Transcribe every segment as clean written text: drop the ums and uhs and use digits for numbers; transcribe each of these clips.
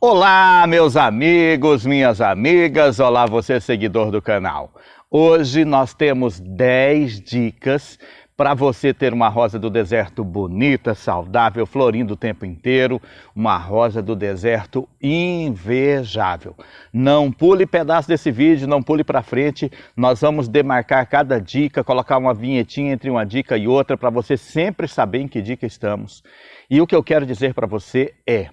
Olá, meus amigos, minhas amigas, olá você seguidor do canal. Hoje nós temos 10 dicas para você ter uma rosa do deserto bonita, saudável, florindo o tempo inteiro, uma rosa do deserto invejável. Não pule pedaço desse vídeo, não pule para frente, nós vamos demarcar cada dica, colocar uma vinhetinha entre uma dica e outra para você sempre saber em que dica estamos. E o que eu quero dizer para você é: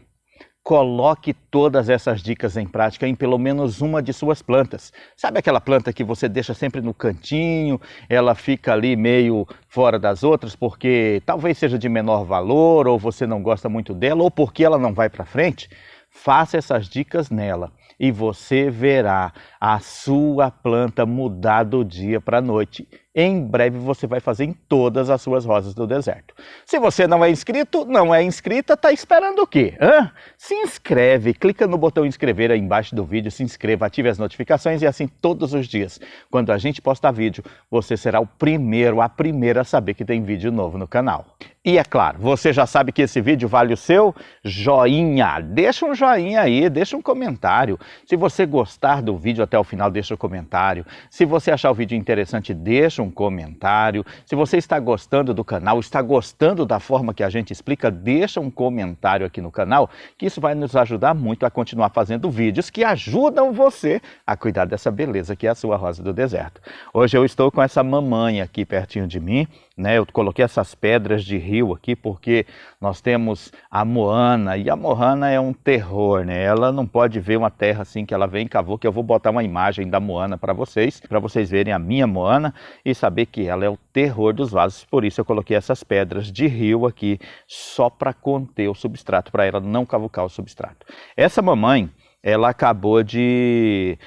coloque todas essas dicas em prática em pelo menos uma de suas plantas. Sabe aquela planta que você deixa sempre no cantinho, ela fica ali meio fora das outras porque talvez seja de menor valor, ou você não gosta muito dela, ou porque ela não vai para frente? Faça essas dicas nela e você verá a sua planta mudar do dia para a noite. Em breve você vai fazer em todas as suas rosas do deserto. Se você não é inscrito, não é inscrita, tá esperando o quê? Se inscreve, clica no botão inscrever aí embaixo do vídeo, se inscreva, ative as notificações e assim todos os dias, quando a gente postar vídeo, você será o primeiro, a primeira a saber que tem vídeo novo no canal. E é claro, você já sabe que esse vídeo vale o seu joinha. Deixa um joinha aí, deixa um comentário. Se você gostar do vídeo até o final, deixa um comentário. Se você achar o vídeo interessante, deixa um comentário. Se você está gostando do canal, está gostando da forma que a gente explica, deixa um comentário aqui no canal, que isso vai nos ajudar muito a continuar fazendo vídeos que ajudam você a cuidar dessa beleza que é a sua rosa do deserto. Hoje eu estou com essa mamãe aqui pertinho de mim, né? Eu coloquei essas pedras de rio aqui porque nós temos a Moana, e a Moana é um terror, né? Ela não pode ver uma terra assim que ela vem e cavou, que eu vou botar uma imagem da Moana para vocês verem a minha Moana e saber que ela é o terror dos vasos. Por isso eu coloquei essas pedras de rio aqui, só para conter o substrato, para ela não cavucar o substrato. Essa mamãe, ela acabou de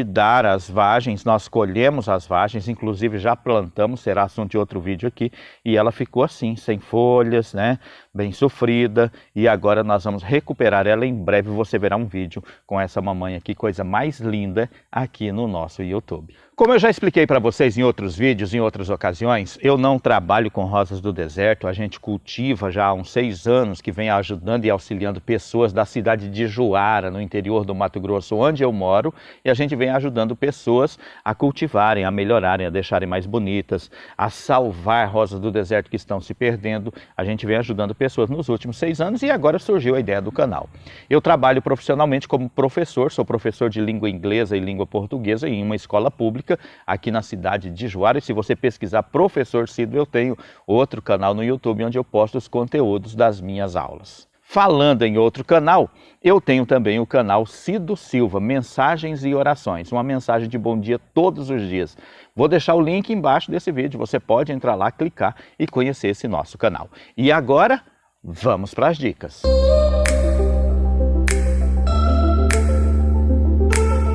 dar as vagens, nós colhemos as vagens, inclusive já plantamos, será assunto de outro vídeo aqui, e ela ficou assim, sem folhas, né, bem sofrida, e agora nós vamos recuperar ela. Em breve você verá um vídeo com essa mamãe aqui, coisa mais linda, aqui no nosso YouTube. Como eu já expliquei para vocês em outros vídeos, em outras ocasiões, eu não trabalho com rosas do deserto, a gente cultiva já há uns 6 anos que vem ajudando e auxiliando pessoas da cidade de Juara, no interior do Mato Grosso, onde eu moro, e a gente vem ajudando pessoas a cultivarem, a melhorarem, a deixarem mais bonitas, a salvar rosas do deserto que estão se perdendo. A gente vem ajudando pessoas nos últimos 6 anos e agora surgiu a ideia do canal. Eu trabalho profissionalmente como professor, sou professor de língua inglesa e língua portuguesa em uma escola pública aqui na cidade de Juara, e se você pesquisar Professor Cido, eu tenho outro canal no YouTube onde eu posto os conteúdos das minhas aulas. Falando em outro canal, eu tenho também o canal Cido Silva, Mensagens e Orações, uma mensagem de bom dia todos os dias. Vou deixar o link embaixo desse vídeo, você pode entrar lá, clicar e conhecer esse nosso canal. E agora, vamos para as dicas.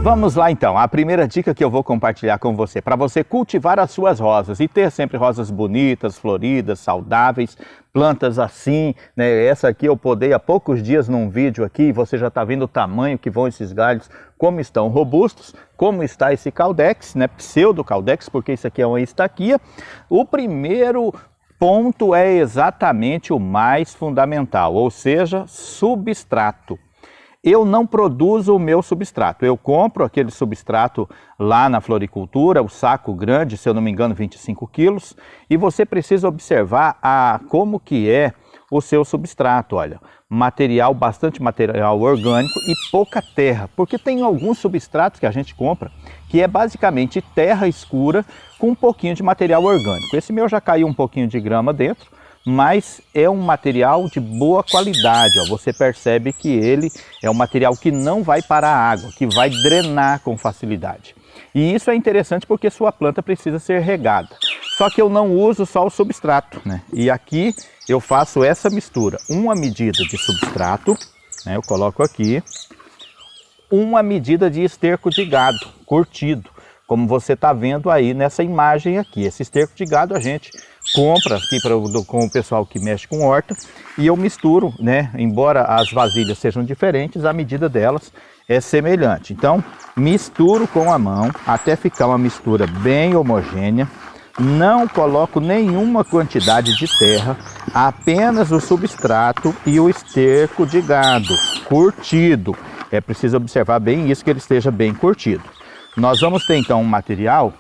Vamos lá então, a primeira dica que eu vou compartilhar com você, para você cultivar as suas rosas e ter sempre rosas bonitas, floridas, saudáveis, plantas assim, né? Essa aqui eu podei há poucos dias num vídeo aqui, e você já está vendo o tamanho que vão esses galhos, como estão robustos, como está esse caldex, né? Pseudo caldex, porque isso aqui é uma estaquia. O primeiro ponto é exatamente o mais fundamental, ou seja, substrato. Eu não produzo o meu substrato, eu compro aquele substrato lá na floricultura, o saco grande, se eu não me engano 25 quilos, e você precisa observar como que é o seu substrato. Olha, bastante material orgânico e pouca terra, porque tem alguns substratos que a gente compra que é basicamente terra escura com um pouquinho de material orgânico. Esse meu já caiu um pouquinho de grama dentro, mas é um material de boa qualidade, ó. Você percebe que ele é um material que não vai para a água, que vai drenar com facilidade. E isso é interessante porque sua planta precisa ser regada. Só que eu não uso só o substrato, né? E aqui eu faço essa mistura, uma medida de substrato, né? Eu coloco aqui, uma medida de esterco de gado curtido, como você está vendo aí nessa imagem aqui. Esse esterco de gado a gente compra aqui com o pessoal que mexe com horta, e eu misturo, né? Embora as vasilhas sejam diferentes, a medida delas é semelhante. Então, misturo com a mão até ficar uma mistura bem homogênea. Não coloco nenhuma quantidade de terra, apenas o substrato e o esterco de gado. curtido. É preciso observar bem isso, que ele esteja bem curtido. Nós vamos ter então um material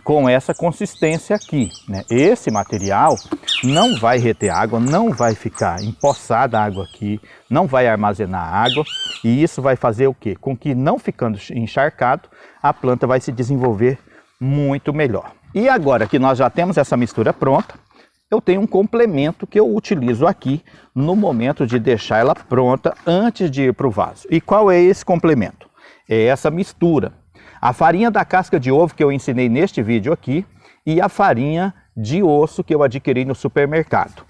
com essa consistência aqui, né? Esse material não vai reter água, não vai ficar empoçada a água aqui, não vai armazenar água, e isso vai fazer o quê? Com que, não ficando encharcado, a planta vai se desenvolver muito melhor. E agora que nós já temos essa mistura pronta, eu tenho um complemento que eu utilizo aqui no momento de deixar ela pronta antes de ir para o vaso. E qual é esse complemento? É essa mistura. A farinha da casca de ovo que eu ensinei neste vídeo aqui e a farinha de osso que eu adquiri no supermercado.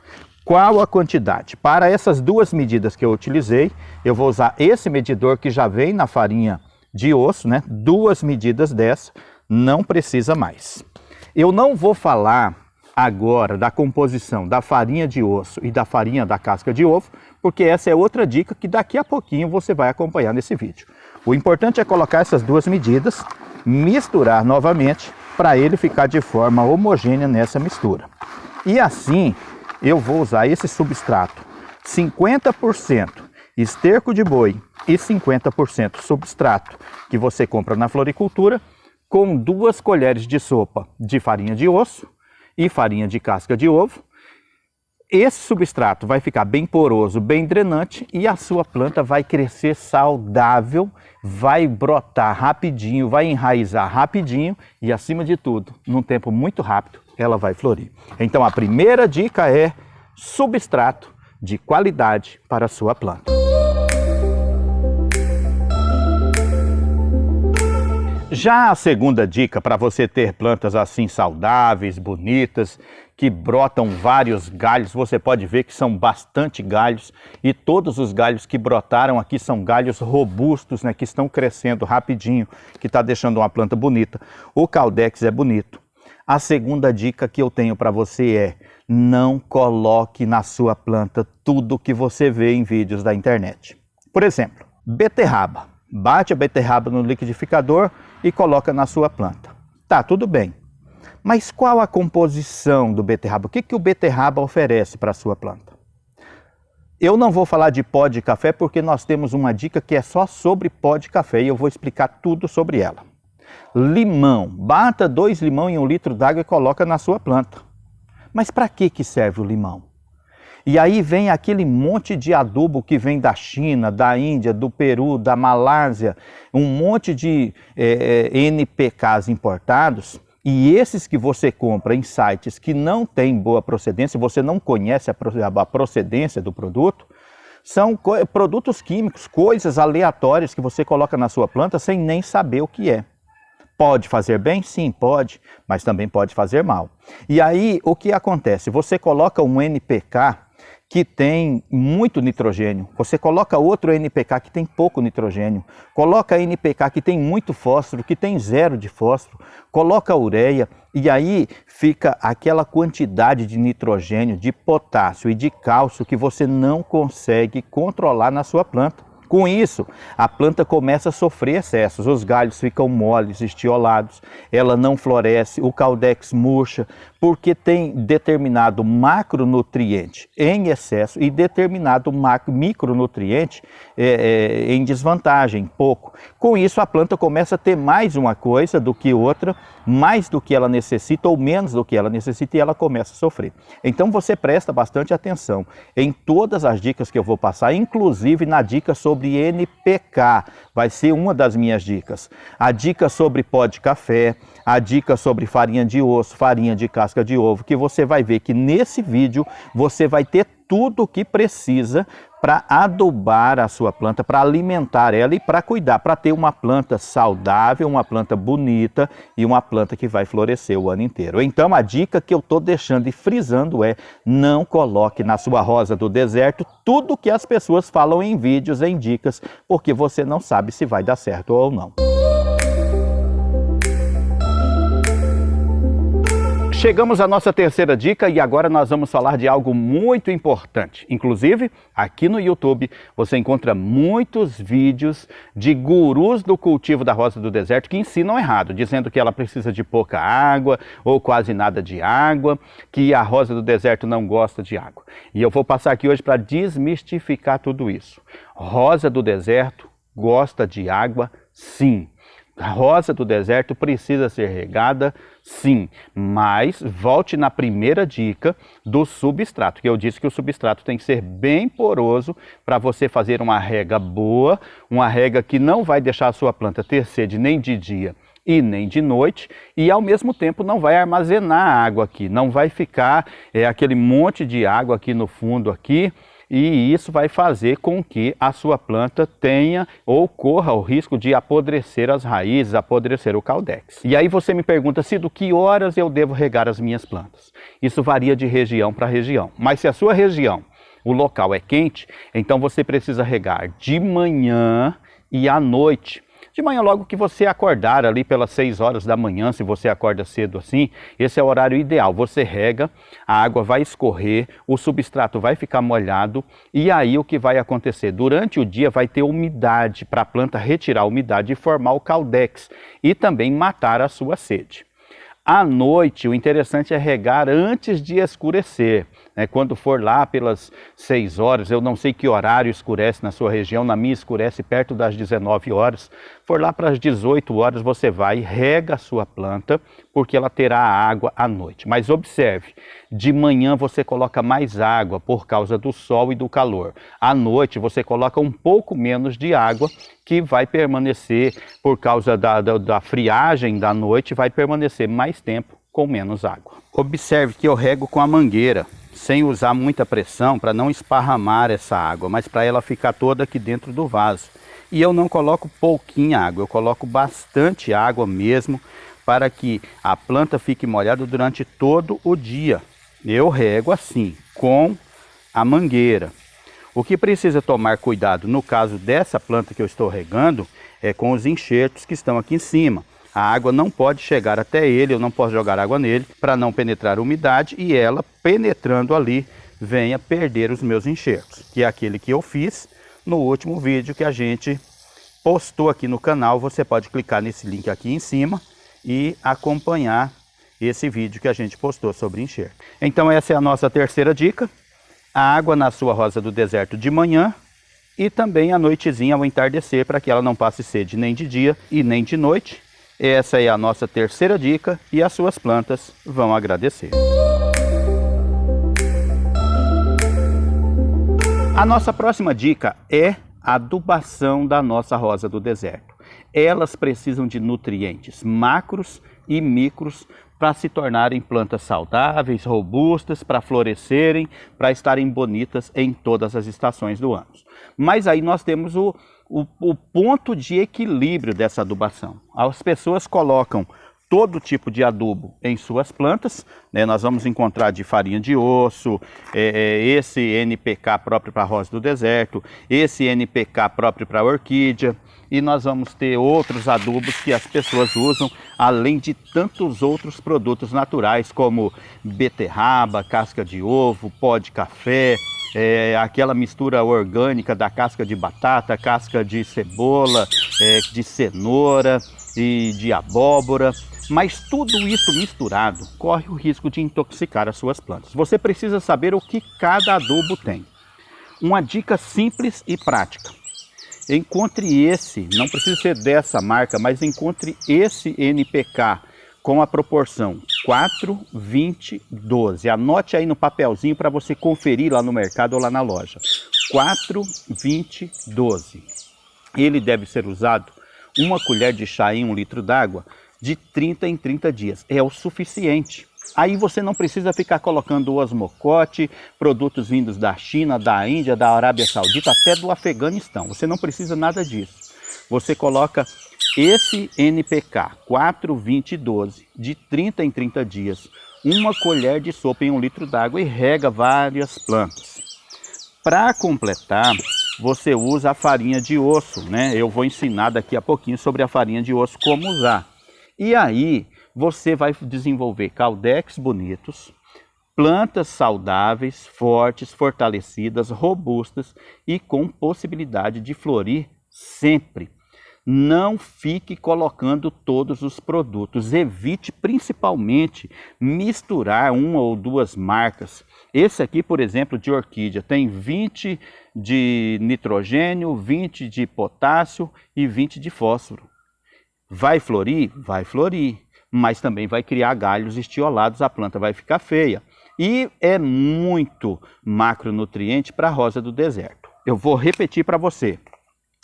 Qual a quantidade? Para essas duas medidas que eu utilizei, eu vou usar esse medidor que já vem na farinha de osso, né? 2 medidas dessa, não precisa mais. Eu não vou falar agora da composição da farinha de osso e da farinha da casca de ovo, porque essa é outra dica que daqui a pouquinho você vai acompanhar nesse vídeo. O importante é colocar essas duas medidas, misturar novamente para ele ficar de forma homogênea nessa mistura. E assim eu vou usar esse substrato 50% esterco de boi e 50% substrato que você compra na floricultura, com 2 colheres de sopa de farinha de osso e farinha de casca de ovo. Esse substrato vai ficar bem poroso, bem drenante, e a sua planta vai crescer saudável, vai brotar rapidinho, vai enraizar rapidinho e, acima de tudo, num tempo muito rápido, ela vai florir. Então a primeira dica é substrato de qualidade para a sua planta. Já a segunda dica para você ter plantas assim saudáveis, bonitas, que brotam vários galhos, você pode ver que são bastante galhos, e todos os galhos que brotaram aqui são galhos robustos, né, que estão crescendo rapidinho, que está deixando uma planta bonita. O Caldex é bonito. A segunda dica que eu tenho para você é: não coloque na sua planta tudo que você vê em vídeos da internet. Por exemplo, beterraba. Bate a beterraba no liquidificador e coloca na sua planta. Tá, tudo bem. Mas qual a composição do beterraba? O que o beterraba oferece para a sua planta? Eu não vou falar de pó de café porque nós temos uma dica que é só sobre pó de café e eu vou explicar tudo sobre ela. Limão. Bata 2 limões em 1 litro d'água e coloca na sua planta. Mas para que serve o limão? E aí vem aquele monte de adubo que vem da China, da Índia, do Peru, da Malásia, um monte de NPKs importados, e esses que você compra em sites que não têm boa procedência, você não conhece a procedência do produto, são produtos químicos, coisas aleatórias que você coloca na sua planta sem nem saber o que é. Pode fazer bem? Sim, pode, mas também pode fazer mal. E aí, o que acontece? Você coloca um NPK que tem muito nitrogênio, você coloca outro NPK que tem pouco nitrogênio, coloca NPK que tem muito fósforo, que tem 0 de fósforo, coloca ureia, e aí fica aquela quantidade de nitrogênio, de potássio e de cálcio que você não consegue controlar na sua planta. Com isso, a planta começa a sofrer excessos, os galhos ficam moles, estiolados, ela não floresce, o Caldex murcha, porque tem determinado macronutriente em excesso e determinado micronutriente em desvantagem, pouco. Com isso, a planta começa a ter mais uma coisa do que outra, mais do que ela necessita ou menos do que ela necessita, e ela começa a sofrer. Então você presta bastante atenção em todas as dicas que eu vou passar, inclusive na dica sobre NPK, vai ser uma das minhas dicas. A dica sobre pó de café, a dica sobre farinha de osso, farinha de casca de ovo, que você vai ver que nesse vídeo você vai ter tudo o que precisa para adubar a sua planta, para alimentar ela e para cuidar, para ter uma planta saudável, uma planta bonita e uma planta que vai florescer o ano inteiro. Então a dica que eu estou deixando e frisando é: não coloque na sua rosa do deserto tudo que as pessoas falam em vídeos, em dicas, porque você não sabe se vai dar certo ou não. Chegamos à nossa terceira dica e agora nós vamos falar de algo muito importante. Inclusive, aqui no YouTube você encontra muitos vídeos de gurus do cultivo da rosa do deserto que ensinam errado, dizendo que ela precisa de pouca água ou quase nada de água, que a rosa do deserto não gosta de água. E eu vou passar aqui hoje para desmistificar tudo isso. Rosa do deserto gosta de água, sim. A rosa do deserto precisa ser regada, sim, mas volte na primeira dica do substrato, que eu disse que o substrato tem que ser bem poroso para você fazer uma rega boa, uma rega que não vai deixar a sua planta ter sede nem de dia e nem de noite, e ao mesmo tempo não vai armazenar água aqui, não vai ficar aquele monte de água aqui no fundo aqui, e isso vai fazer com que a sua planta tenha ou corra o risco de apodrecer as raízes, apodrecer o caudex. E aí você me pergunta se do que horas eu devo regar as minhas plantas. Isso varia de região para região, mas se a sua região, o local é quente, então você precisa regar de manhã e à noite. De manhã, logo que você acordar ali pelas 6 horas da manhã, se você acorda cedo assim, esse é o horário ideal. Você rega, a água vai escorrer, o substrato vai ficar molhado e aí o que vai acontecer? Durante o dia vai ter umidade para a planta retirar a umidade e formar o caudex e também matar a sua sede. À noite, o interessante é regar antes de escurecer. Quando for lá pelas 6 horas, eu não sei que horário escurece na sua região, na minha escurece perto das 19 horas. For lá para as 18 horas, você vai e rega a sua planta, porque ela terá água à noite. Mas observe, de manhã você coloca mais água por causa do sol e do calor. À noite você coloca um pouco menos de água, que vai permanecer por causa da friagem da noite, vai permanecer mais tempo com menos água. Observe que eu rego com a mangueira, sem usar muita pressão para não esparramar essa água, mas para ela ficar toda aqui dentro do vaso. E eu não coloco pouquinha água, eu coloco bastante água mesmo, para que a planta fique molhada durante todo o dia. Eu rego assim, com a mangueira. O que precisa tomar cuidado no caso dessa planta que eu estou regando é com os enxertos que estão aqui em cima. A água não pode chegar até ele, eu não posso jogar água nele para não penetrar a umidade e ela penetrando ali venha perder os meus enxertos, que é aquele que eu fiz no último vídeo que a gente postou aqui no canal. Você pode clicar nesse link aqui em cima e acompanhar esse vídeo que a gente postou sobre enxerto. Então essa é a nossa terceira dica. A água na sua rosa do deserto de manhã e também à noitezinha ao entardecer, para que ela não passe sede nem de dia e nem de noite. Essa é a nossa terceira dica e as suas plantas vão agradecer. A nossa próxima dica é a adubação da nossa rosa do deserto. Elas precisam de nutrientes macros e micros para se tornarem plantas saudáveis, robustas, para florescerem, para estarem bonitas em todas as estações do ano. Mas aí nós temos o ponto de equilíbrio dessa adubação. As pessoas colocam todo tipo de adubo em suas plantas, nós vamos encontrar de farinha de osso, esse NPK próprio para a rosa do deserto, esse NPK próprio para a orquídea, e nós vamos ter outros adubos que as pessoas usam, além de tantos outros produtos naturais, como beterraba, casca de ovo, pó de café, aquela mistura orgânica da casca de batata, casca de cebola, de cenoura e de abóbora. Mas tudo isso misturado corre o risco de intoxicar as suas plantas. Você precisa saber o que cada adubo tem. Uma dica simples e prática. Encontre esse, não precisa ser dessa marca, mas encontre esse NPK com a proporção 4, 20, 12. Anote aí no papelzinho para você conferir lá no mercado ou lá na loja. 4, 20, 12. Ele deve ser usado 1 colher de chá em 1 litro d'água de 30 em 30 dias. É o suficiente. Aí você não precisa ficar colocando osmocote, produtos vindos da China, da Índia, da Arábia Saudita, até do Afeganistão. Você não precisa nada disso. Você coloca esse NPK 4, 20 e 12 de 30 em 30 dias, 1 colher de sopa em 1 litro d'água e rega várias plantas. Para completar, você usa a farinha de osso, né? Eu vou ensinar daqui a pouquinho sobre a farinha de osso, como usar. E aí, você vai desenvolver caudex bonitos, plantas saudáveis, fortes, fortalecidas, robustas e com possibilidade de florir sempre. Não fique colocando todos os produtos, evite principalmente misturar uma ou duas marcas. Esse aqui, por exemplo, de orquídea, tem 20 de nitrogênio, 20 de potássio e 20 de fósforo. Vai florir? Vai florir, mas também vai criar galhos estiolados, a planta vai ficar feia. E é muito macronutriente para a rosa do deserto. Eu vou repetir para você.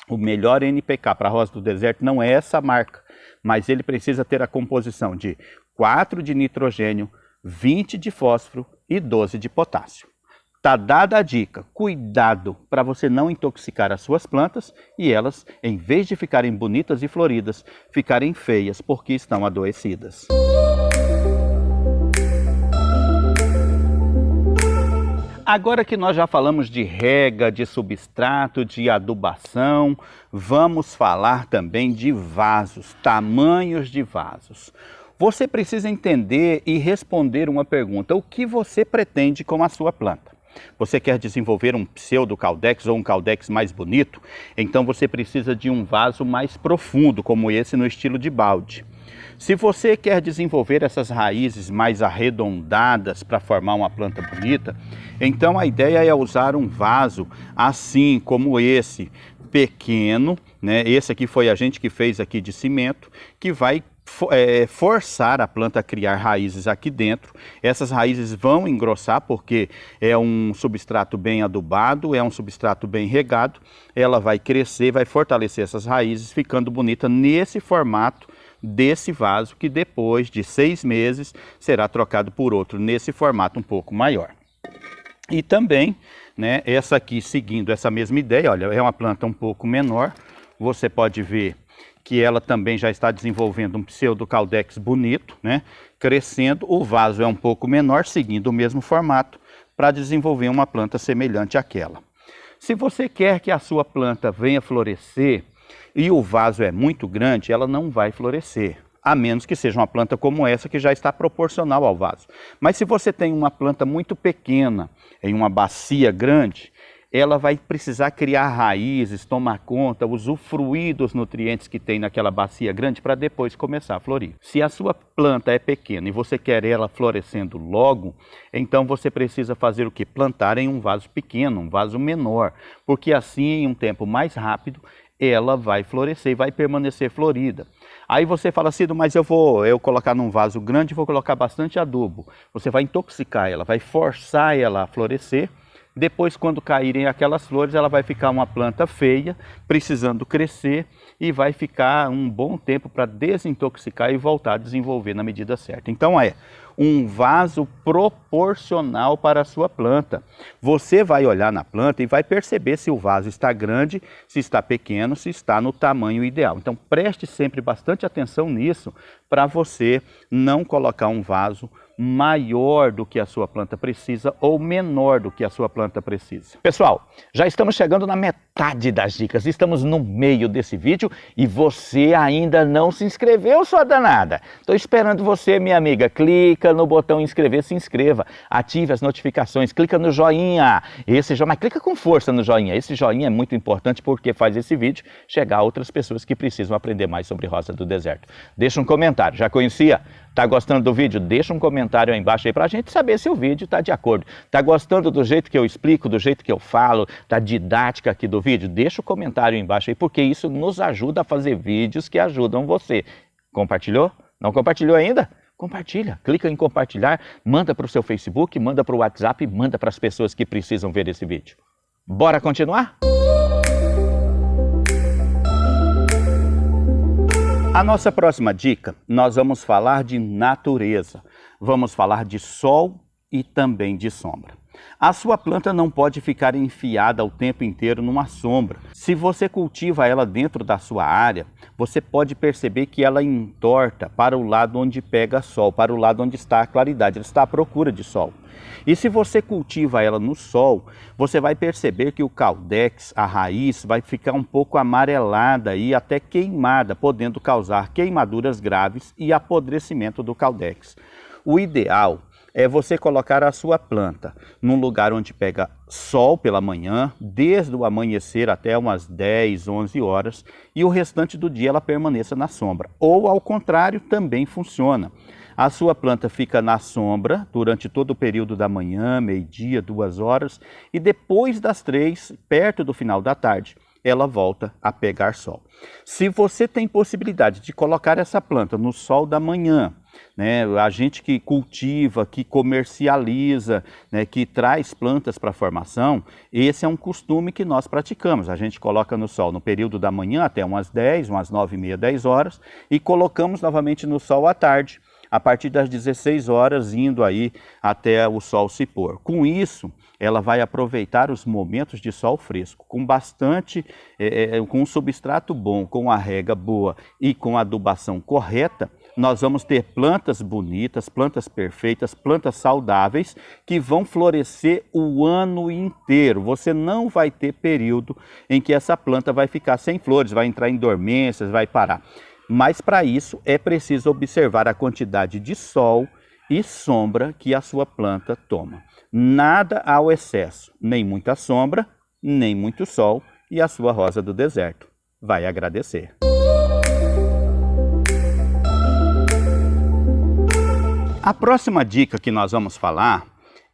O melhor NPK para a rosa do deserto não é essa marca, mas ele precisa ter a composição de 4 de nitrogênio, 20 de fósforo e 12 de potássio. Tá dada a dica, cuidado para você não intoxicar as suas plantas e elas, em vez de ficarem bonitas e floridas, ficarem feias porque estão adoecidas. Agora que nós já falamos de rega, de substrato, de adubação, vamos falar também de vasos, tamanhos de vasos. Você precisa entender e responder uma pergunta: o que você pretende com a sua planta? Você quer desenvolver um pseudo-caudex ou um caudex mais bonito? Então você precisa de um vaso mais profundo, como esse no estilo de balde. Se você quer desenvolver essas raízes mais arredondadas para formar uma planta bonita, então a ideia é usar um vaso assim como esse, pequeno, né? Esse aqui foi a gente que fez aqui de cimento, que vai forçar a planta a criar raízes aqui dentro. Essas raízes vão engrossar porque é um substrato bem adubado, é um substrato bem regado. Ela vai crescer, vai fortalecer essas raízes, ficando bonita nesse formato desse vaso, que depois de 6 meses será trocado por outro nesse formato um pouco maior. E também, né, essa aqui seguindo essa mesma ideia, olha, é uma planta um pouco menor. Você pode ver que ela também já está desenvolvendo um pseudo-caudex bonito, né, crescendo. O vaso é um pouco menor, seguindo o mesmo formato, para desenvolver uma planta semelhante àquela. Se você quer que a sua planta venha florescer e o vaso é muito grande, ela não vai florescer, a menos que seja uma planta como essa, que já está proporcional ao vaso. Mas se você tem uma planta muito pequena, em uma bacia grande, ela vai precisar criar raízes, tomar conta, usufruir dos nutrientes que tem naquela bacia grande para depois começar a florir. Se a sua planta é pequena e você quer ela florescendo logo, então você precisa fazer o quê? Plantar em um vaso pequeno, um vaso menor, porque assim, em um tempo mais rápido, ela vai florescer e vai permanecer florida. Aí você fala assim, mas eu colocar num vaso grande e vou colocar bastante adubo. Você vai intoxicar ela, vai forçar ela a florescer. Depois, quando caírem aquelas flores, ela vai ficar uma planta feia, precisando crescer, e vai ficar um bom tempo para desintoxicar e voltar a desenvolver na medida certa. Então é um vaso proporcional para a sua planta. Você vai olhar na planta e vai perceber se o vaso está grande, se está pequeno, se está no tamanho ideal. Então preste sempre bastante atenção nisso, para você não colocar um vaso maior do que a sua planta precisa ou menor do que a sua planta precisa. Pessoal, já estamos chegando na metade das dicas, estamos no meio desse vídeo e você ainda não se inscreveu, sua danada. Estou esperando você, minha amiga. Clica no botão inscrever, se inscreva, ative as notificações, clica no joinha, mas clica com força no joinha. Esse joinha é muito importante porque faz esse vídeo chegar a outras pessoas que precisam aprender mais sobre rosa do deserto. Deixa um comentário, já conhecia? Tá gostando do vídeo? Deixa um comentário aí embaixo aí pra gente saber se o vídeo está de acordo. Tá gostando do jeito que eu explico, do jeito que eu falo, da didática aqui do vídeo? Deixa o comentário aí embaixo aí, porque isso nos ajuda a fazer vídeos que ajudam você. Compartilhou? Não compartilhou ainda? Compartilha, clica em compartilhar, manda para o seu Facebook, manda para o WhatsApp, manda para as pessoas que precisam ver esse vídeo. Bora continuar? A nossa próxima dica, nós vamos falar de natureza, vamos falar de sol e também de sombra. A sua planta não pode ficar enfiada o tempo inteiro numa sombra. Se você cultiva ela dentro da sua área, você pode perceber que ela entorta para o lado onde pega sol, para o lado onde está a claridade, ela está à procura de sol. E se você cultiva ela no sol, você vai perceber que o caudex, a raiz, vai ficar um pouco amarelada e até queimada, podendo causar queimaduras graves e apodrecimento do caudex. O ideal é você colocar a sua planta num lugar onde pega sol pela manhã, desde o amanhecer até umas 10, 11 horas, e o restante do dia ela permaneça na sombra. Ou ao contrário, também funciona. A sua planta fica na sombra durante todo o período da manhã, meio-dia, 2 horas, e depois das 3, perto do final da tarde, ela volta a pegar sol. Se você tem possibilidade de colocar essa planta no sol da manhã, né, a gente que cultiva, que comercializa, né, que traz plantas para formação, esse é um costume que nós praticamos. A gente coloca no sol no período da manhã até umas 10, umas 9h30, 10 horas, e colocamos novamente no sol à tarde, a partir das 16 horas, indo aí até o sol se pôr. Com isso, ela vai aproveitar os momentos de sol fresco, com bastante, com um substrato bom, com a rega boa e com a adubação correta. Nós vamos ter plantas bonitas, plantas perfeitas, plantas saudáveis que vão florescer o ano inteiro. Você não vai ter período em que essa planta vai ficar sem flores, vai entrar em dormências, vai parar. Mas para isso é preciso observar a quantidade de sol e sombra que a sua planta toma. Nada ao excesso, nem muita sombra, nem muito sol, e a sua rosa do deserto vai agradecer. A próxima dica que nós vamos falar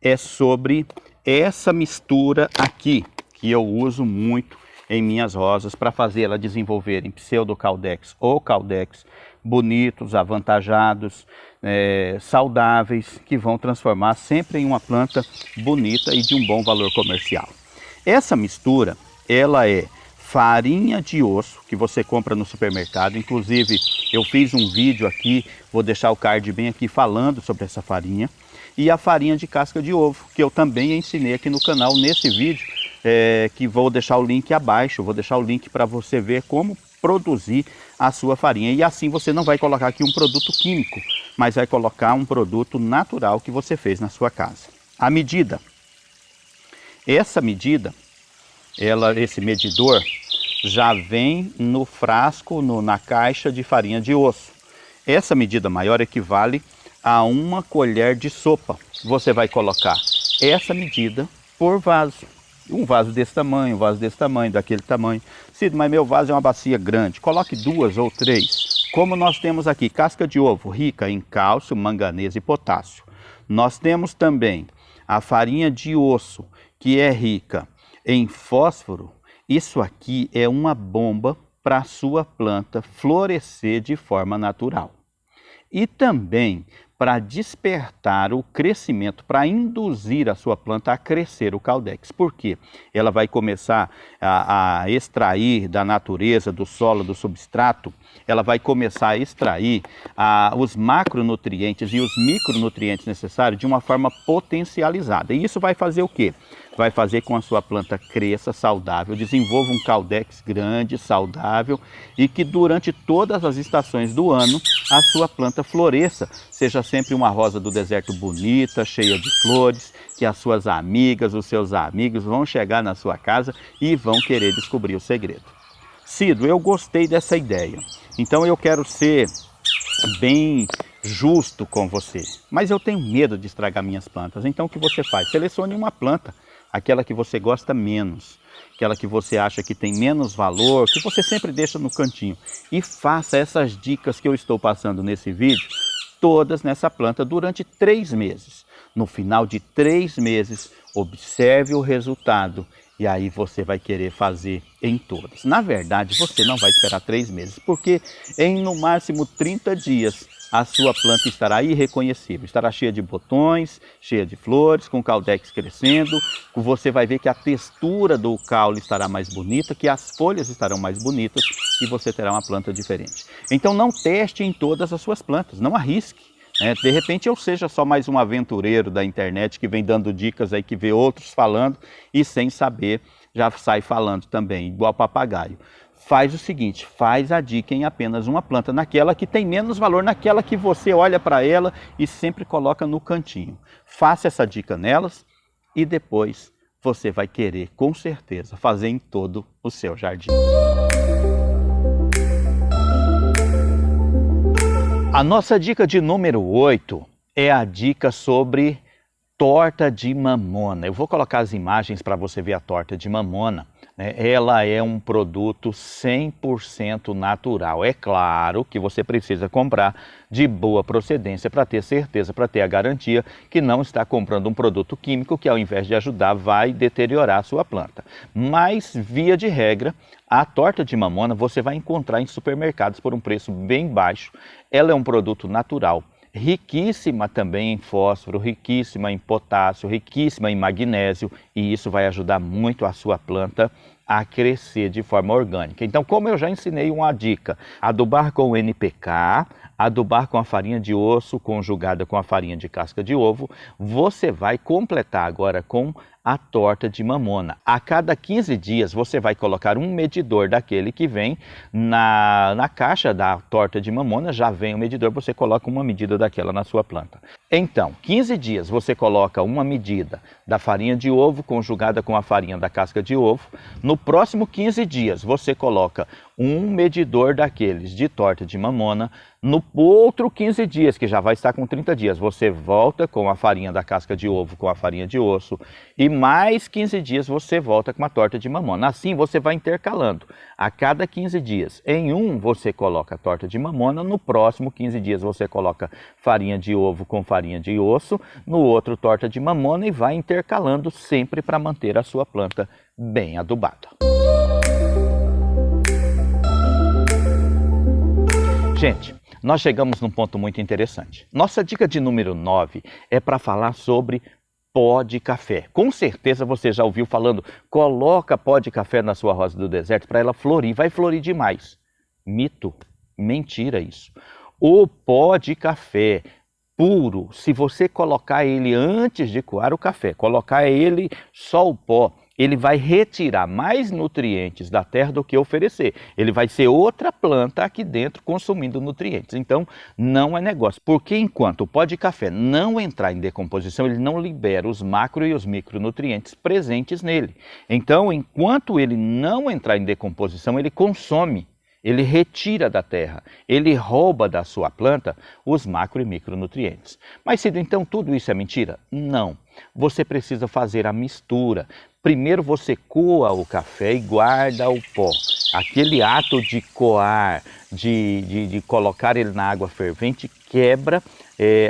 é sobre essa mistura aqui, que eu uso muito em minhas rosas para fazer elas desenvolverem pseudocaudex ou caudex bonitos, avantajados, saudáveis, que vão transformar sempre em uma planta bonita e de um bom valor comercial. Essa mistura, ela é farinha de osso, que você compra no supermercado. Inclusive, eu fiz um vídeo aqui, vou deixar o card bem aqui falando sobre essa farinha. E a farinha de casca de ovo, que eu também ensinei aqui no canal nesse vídeo, que vou deixar o link abaixo, vou deixar o link para você ver como produzir a sua farinha. E assim você não vai colocar aqui um produto químico, mas vai colocar um produto natural que você fez na sua casa. A medida. Essa medida, esse medidor, já vem no frasco, na caixa de farinha de osso. Essa medida maior equivale a 1 colher de sopa. Você vai colocar essa medida por vaso. Um vaso desse tamanho, um vaso desse tamanho, daquele tamanho. Cid, mas meu vaso é uma bacia grande. Coloque 2 ou 3. Como nós temos aqui casca de ovo rica em cálcio, manganês e potássio. Nós temos também a farinha de osso, que é rica em fósforo. Isso aqui é uma bomba para a sua planta florescer de forma natural. E também para despertar o crescimento, para induzir a sua planta a crescer o caudex. Por quê? Ela vai começar a extrair da natureza, do solo, do substrato, ela vai começar a extrair os macronutrientes e os micronutrientes necessários de uma forma potencializada. E isso vai fazer o quê? Vai fazer com que a sua planta cresça saudável, desenvolva um caudex grande, saudável, e que durante todas as estações do ano a sua planta floresça, seja sempre uma rosa do deserto bonita, cheia de flores, que as suas amigas, os seus amigos vão chegar na sua casa e vão querer descobrir o segredo. Cido, eu gostei dessa ideia, então eu quero ser bem justo com você, mas eu tenho medo de estragar minhas plantas. Então o que você faz? Selecione uma planta, aquela que você gosta menos, aquela que você acha que tem menos valor, que você sempre deixa no cantinho, e faça essas dicas que eu estou passando nesse vídeo, todas nessa planta durante 3 meses. No final de 3 meses, observe o resultado e aí você vai querer fazer em todas. Na verdade, você não vai esperar 3 meses, porque em no máximo 30 dias a sua planta estará irreconhecível, estará cheia de botões, cheia de flores, com caudex crescendo. Você vai ver que a textura do caule estará mais bonita, que as folhas estarão mais bonitas e você terá uma planta diferente. Então não teste em todas as suas plantas, não arrisque. né? De repente eu seja só mais um aventureiro da internet que vem dando dicas aí, que vê outros falando e sem saber já sai falando também, igual papagaio. Faz o seguinte, faz a dica em apenas uma planta, naquela que tem menos valor, naquela que você olha para ela e sempre coloca no cantinho. Faça essa dica nelas e depois você vai querer, com certeza, fazer em todo o seu jardim. A nossa dica de número 8 é a dica sobre torta de mamona. Eu vou colocar as imagens para você ver a torta de mamona. Ela é um produto 100% natural. É claro que você precisa comprar de boa procedência para ter certeza, para ter a garantia que não está comprando um produto químico que, ao invés de ajudar, vai deteriorar a sua planta. Mas, via de regra, a torta de mamona você vai encontrar em supermercados por um preço bem baixo. Ela é um produto natural, riquíssima também em fósforo, riquíssima em potássio, riquíssima em magnésio, e isso vai ajudar muito a sua planta a crescer de forma orgânica. Então, como eu já ensinei uma dica, adubar com NPK, adubar com a farinha de osso conjugada com a farinha de casca de ovo, você vai completar agora com a torta de mamona. A cada 15 dias você vai colocar um medidor daquele que vem na caixa da torta de mamona, já vem o medidor, você coloca uma medida daquela na sua planta. Então, 15 dias você coloca uma medida da farinha de ovo conjugada com a farinha da casca de ovo. No próximo 15 dias você coloca um medidor daqueles de torta de mamona. No outro 15 dias, que já vai estar com 30 dias, você volta com a farinha da casca de ovo com a farinha de osso, e mais 15 dias você volta com a torta de mamona. Assim você vai intercalando. A cada 15 dias, em um você coloca a torta de mamona, no próximo 15 dias você coloca farinha de ovo com farinha de osso, no outro torta de mamona, e vai intercalando sempre para manter a sua planta bem adubada. Gente, nós chegamos num ponto muito interessante. Nossa dica de número 9 é para falar sobre pó de café. Com certeza você já ouviu falando, coloca pó de café na sua rosa do deserto para ela florir, vai florir demais. Mito, mentira isso. O pó de café puro, se você colocar ele antes de coar o café, colocar ele só o pó, ele vai retirar mais nutrientes da terra do que oferecer. Ele vai ser outra planta aqui dentro consumindo nutrientes. Então, não é negócio. Porque enquanto o pó de café não entrar em decomposição, ele não libera os macro e os micronutrientes presentes nele. Então, enquanto ele não entrar em decomposição, ele consome. Ele retira da terra, ele rouba da sua planta os macro e micronutrientes. Mas Cido, então tudo isso é mentira? Não. Você precisa fazer a mistura. Primeiro você coa o café e guarda o pó. Aquele ato de coar, de colocar ele na água fervente, quebra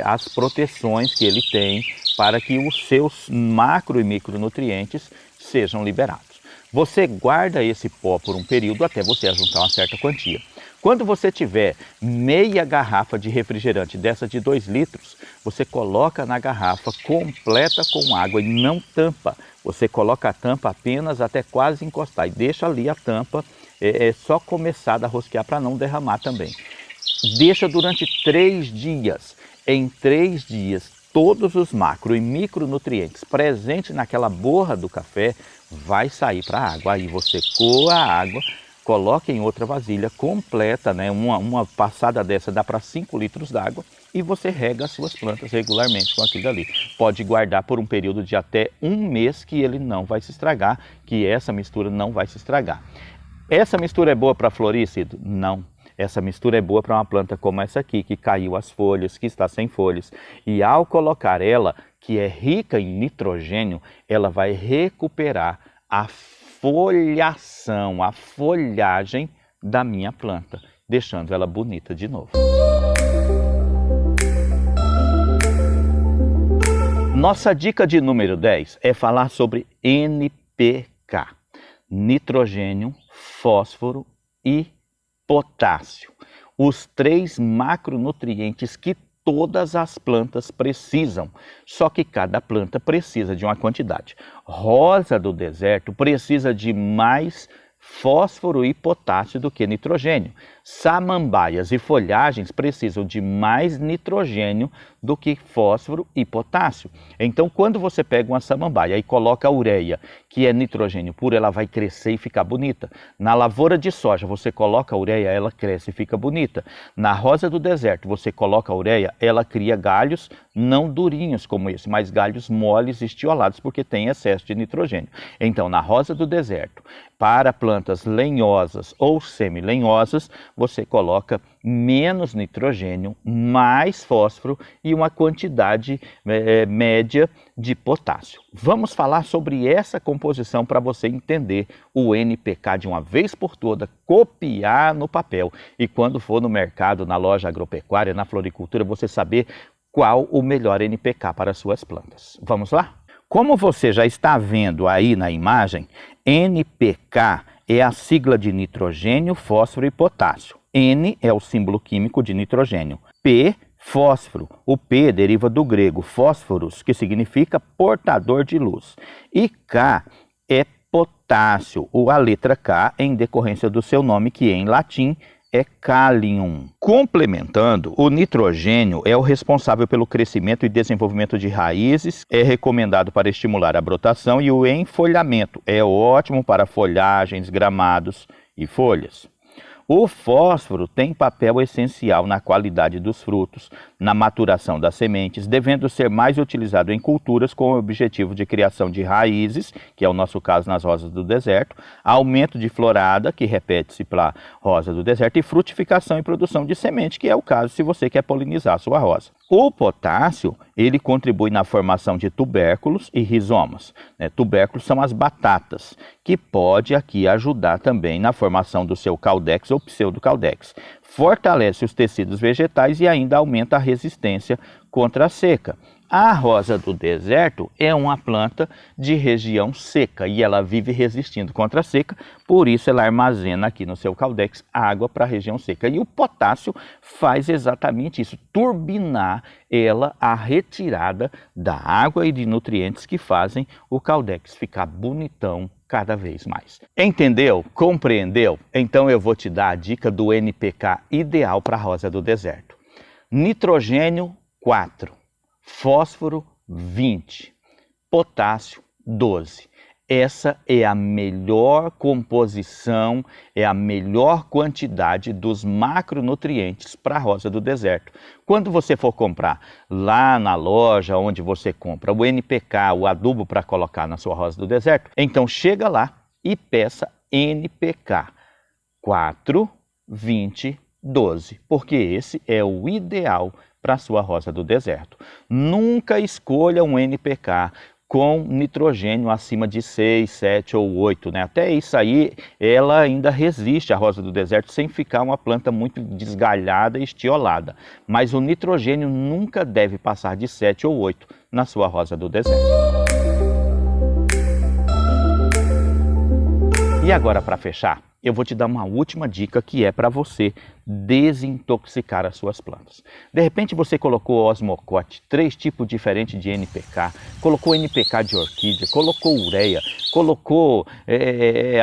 as proteções que ele tem para que os seus macro e micronutrientes sejam liberados. Você guarda esse pó por um período até você ajuntar uma certa quantia. Quando você tiver meia garrafa de refrigerante dessa de 2 litros, você coloca na garrafa completa com água e não tampa. Você coloca a tampa apenas até quase encostar e deixa ali a tampa só começar a rosquear para não derramar também. Deixa durante 3 dias. Em 3 dias, todos os macro e micronutrientes presentes naquela borra do café vai sair para a água. Aí você coa a água, coloca em outra vasilha completa, né? Uma passada dessa dá para 5 litros d'água e você rega as suas plantas regularmente com aquilo ali. Pode guardar por um período de até 1 mês que ele não vai se estragar, que essa mistura não vai se estragar. Essa mistura é boa para florir, Cido? Não. Essa mistura é boa para uma planta como essa aqui, que caiu as folhas, que está sem folhas. E ao colocar ela, que é rica em nitrogênio, ela vai recuperar a folhação, a folhagem da minha planta, deixando ela bonita de novo. Nossa dica de número 10 é falar sobre NPK, nitrogênio, fósforo e potássio, os 3 macronutrientes que todas as plantas precisam, só que cada planta precisa de uma quantidade. Rosa do deserto precisa de mais fósforo e potássio do que nitrogênio. Samambaias e folhagens precisam de mais nitrogênio do que fósforo e potássio. Então, quando você pega uma samambaia e coloca a ureia, que é nitrogênio puro, ela vai crescer e ficar bonita. Na lavoura de soja, você coloca a ureia, ela cresce e fica bonita. Na rosa do deserto, você coloca a ureia, ela cria galhos não durinhos como esse, mas galhos moles e estiolados, porque tem excesso de nitrogênio. Então, na rosa do deserto, para plantas lenhosas ou semi-lenhosas, você coloca menos nitrogênio, mais fósforo e uma quantidade média de potássio. Vamos falar sobre essa composição para você entender o NPK de uma vez por toda, copiar no papel e quando for no mercado, na loja agropecuária, na floricultura, você saber qual o melhor NPK para suas plantas. Vamos lá? Como você já está vendo aí na imagem, NPK é a sigla de nitrogênio, fósforo e potássio. N é o símbolo químico de nitrogênio. P, fósforo. O P deriva do grego fósforos, que significa portador de luz. E K é potássio, ou a letra K em decorrência do seu nome, que em latim é Kalium. Complementando, o nitrogênio é o responsável pelo crescimento e desenvolvimento de raízes, é recomendado para estimular a brotação e o enfolhamento, é ótimo para folhagens, gramados e folhas. O fósforo tem papel essencial na qualidade dos frutos, na maturação das sementes, devendo ser mais utilizado em culturas com o objetivo de criação de raízes, que é o nosso caso nas rosas do deserto, aumento de florada, que repete-se para a rosa do deserto, e frutificação e produção de semente, que é o caso se você quer polinizar a sua rosa. O potássio, ele contribui na formação de tubérculos e rizomas. Tubérculos são as batatas, que pode aqui ajudar também na formação do seu caldex ou pseudocaldex. Fortalece os tecidos vegetais e ainda aumenta a resistência contra a seca. A rosa do deserto é uma planta de região seca e ela vive resistindo contra a seca, por isso ela armazena aqui no seu caldex água para a região seca. E o potássio faz exatamente isso, turbinar ela a retirada da água e de nutrientes que fazem o caldex ficar bonitão cada vez mais. Entendeu? Compreendeu? Então eu vou te dar a dica do NPK ideal para a rosa do deserto. Nitrogênio 4. Fósforo 20, potássio 12. Essa é a melhor composição, é a melhor quantidade dos macronutrientes para a rosa do deserto. Quando você for comprar lá na loja onde você compra o NPK, o adubo para colocar na sua rosa do deserto, então chega lá e peça NPK 4, 20, 12, porque esse é o ideal para a sua rosa do deserto. Nunca escolha um NPK com nitrogênio acima de 6, 7 ou 8, né? Até isso aí, ela ainda resiste à rosa do deserto sem ficar uma planta muito desgalhada e estiolada. Mas o nitrogênio nunca deve passar de 7 ou 8 na sua rosa do deserto. E agora, para fechar, eu vou te dar uma última dica que é para você desintoxicar as suas plantas. De repente você colocou osmocote, 3 tipos diferentes de NPK, colocou NPK de orquídea, colocou ureia, colocou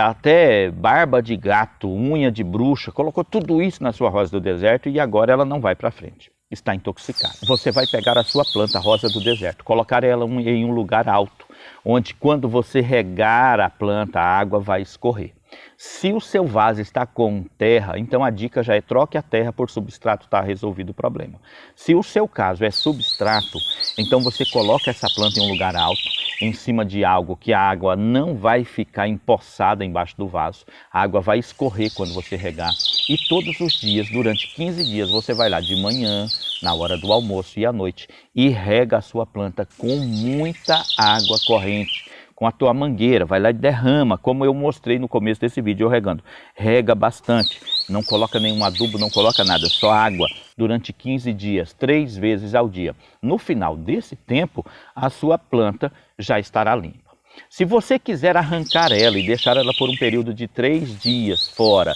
até barba de gato, unha de bruxa, colocou tudo isso na sua rosa do deserto e agora ela não vai para frente. Está intoxicada. Você vai pegar a sua planta rosa do deserto, colocar ela em um lugar alto, onde quando você regar a planta, a água vai escorrer. Se o seu vaso está com terra, então a dica já é troque a terra por substrato, está resolvido o problema. Se o seu caso é substrato, então você coloca essa planta em um lugar alto, em cima de algo que a água não vai ficar empoçada embaixo do vaso, a água vai escorrer quando você regar. E todos os dias, durante 15 dias, você vai lá de manhã, na hora do almoço e à noite, e rega a sua planta com muita água corrente. Com a tua mangueira, vai lá e derrama, como eu mostrei no começo desse vídeo, eu regando. Rega bastante, não coloca nenhum adubo, não coloca nada, só água, durante 15 dias, 3 vezes ao dia. No final desse tempo, a sua planta já estará limpa. Se você quiser arrancar ela e deixar ela por um período de 3 dias fora,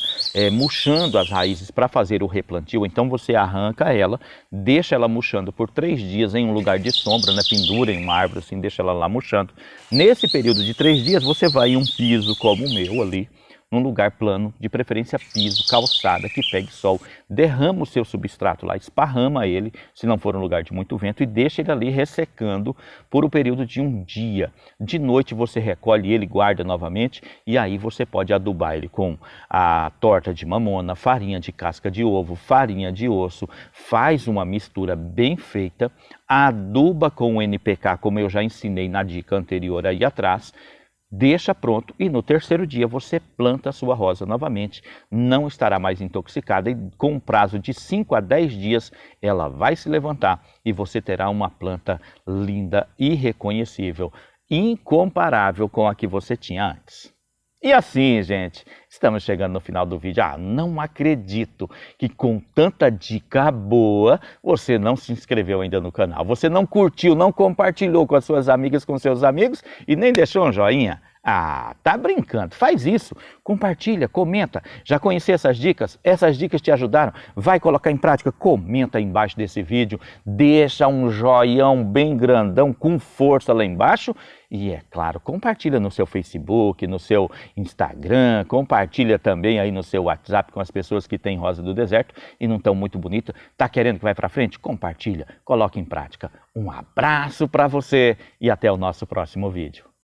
murchando as raízes para fazer o replantio, então você arranca ela, deixa ela murchando por 3 dias em um lugar de sombra, né? Pendura em uma árvore assim, deixa ela lá murchando. Nesse período de 3 dias você vai em um piso como o meu ali, num lugar plano, de preferência piso, calçada, que pegue sol. Derrama o seu substrato lá, esparrama ele, se não for um lugar de muito vento, e deixa ele ali ressecando por um período de um dia. De noite você recolhe ele, guarda novamente, e aí você pode adubar ele com a torta de mamona, farinha de casca de ovo, farinha de osso, faz uma mistura bem feita, aduba com o NPK, como eu já ensinei na dica anterior aí atrás, deixa pronto e no terceiro dia você planta a sua rosa novamente. Não estará mais intoxicada e com um prazo de 5 a 10 dias ela vai se levantar e você terá uma planta linda, irreconhecível, incomparável com a que você tinha antes. E assim, gente, estamos chegando no final do vídeo. Não acredito que com tanta dica boa você não se inscreveu ainda no canal. Você não curtiu, não compartilhou com as suas amigas, com seus amigos e nem deixou um joinha. Tá brincando. Faz isso. Compartilha, comenta. Já conheci essas dicas? Essas dicas te ajudaram? Vai colocar em prática? Comenta aí embaixo desse vídeo. Deixa um joião bem grandão com força lá embaixo. E é claro, compartilha no seu Facebook, no seu Instagram, compartilha também aí no seu WhatsApp com as pessoas que têm rosa do deserto e não estão muito bonitas. Tá querendo que vai para frente? Compartilha, coloca em prática. Um abraço para você e até o nosso próximo vídeo.